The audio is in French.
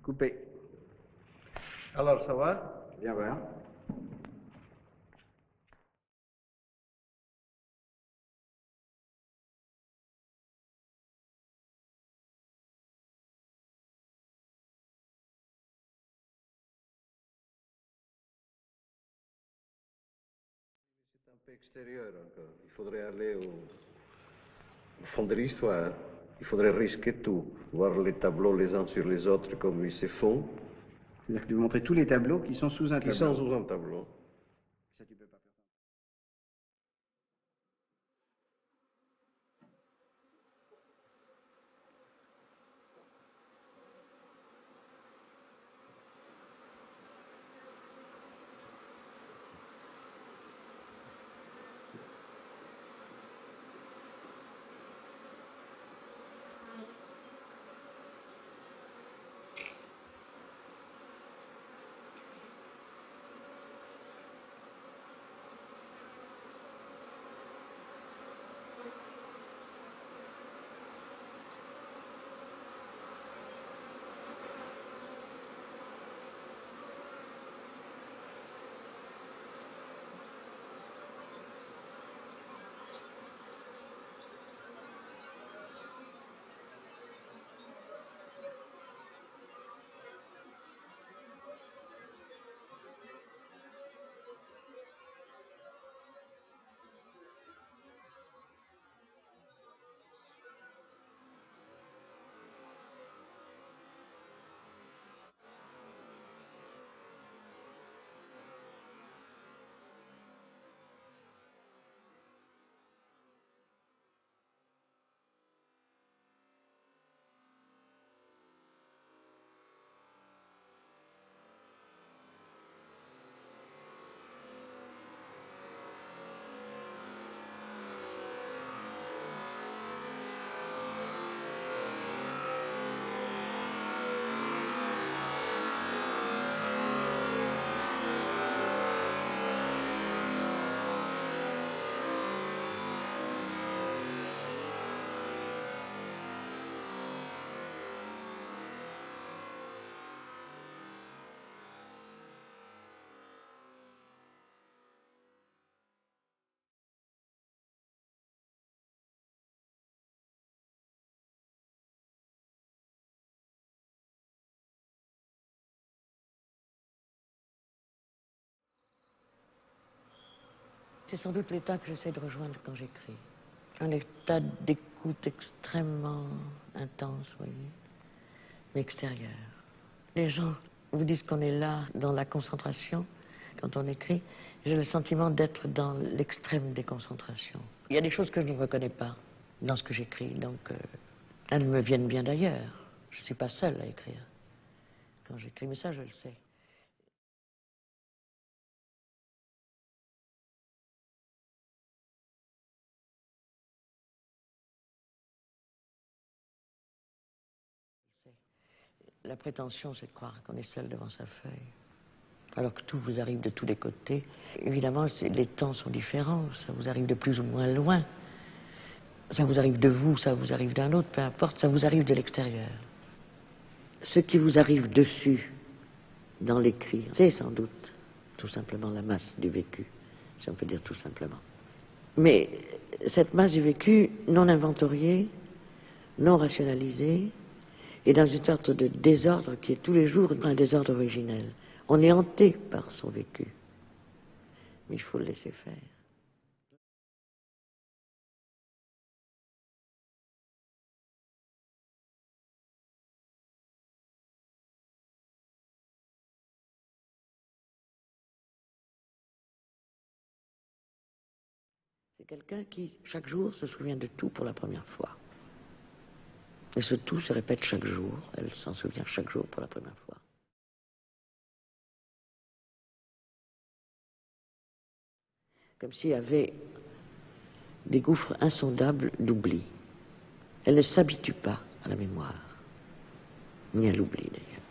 Coupé. Alors, ça va? Bien voir. C'est un peu extérieur encore. Il faudrait aller au fond de l'histoire. Il faudrait risquer tout. Voir les tableaux les uns sur les autres comme ils se font. C'est-à-dire que tu veux montrer tous les tableaux qui sont sous un tableau. Qui sont sous un tableau. Ça, tu peux pas faire ça. C'est sans doute l'état que j'essaie de rejoindre quand j'écris. Un état d'écoute extrêmement intense, vous voyez, mais extérieur. Les gens vous disent qu'on est là dans la concentration quand on écrit. J'ai le sentiment d'être dans l'extrême déconcentration. Il y a des choses que je ne reconnais pas dans ce que j'écris, donc elles me viennent bien d'ailleurs. Je ne suis pas seule à écrire quand j'écris, mais ça je le sais. La prétention, c'est de croire qu'on est seul devant sa feuille, alors que tout vous arrive de tous les côtés. Évidemment, les temps sont différents, ça vous arrive de plus ou moins loin. Ça vous arrive de vous, ça vous arrive d'un autre, peu importe, ça vous arrive de l'extérieur. Ce qui vous arrive dessus, dans l'écrit, c'est sans doute tout simplement la masse du vécu, si on peut dire tout simplement. Mais cette masse du vécu, non inventoriée, non rationalisée, et dans une sorte de désordre qui est tous les jours un désordre originel. On est hanté par son vécu, mais il faut le laisser faire. C'est quelqu'un qui, chaque jour, se souvient de tout pour la première fois. Et ce tout se répète chaque jour, elle s'en souvient chaque jour pour la première fois. Comme s'il y avait des gouffres insondables d'oubli. Elle ne s'habitue pas à la mémoire, ni à l'oubli d'ailleurs.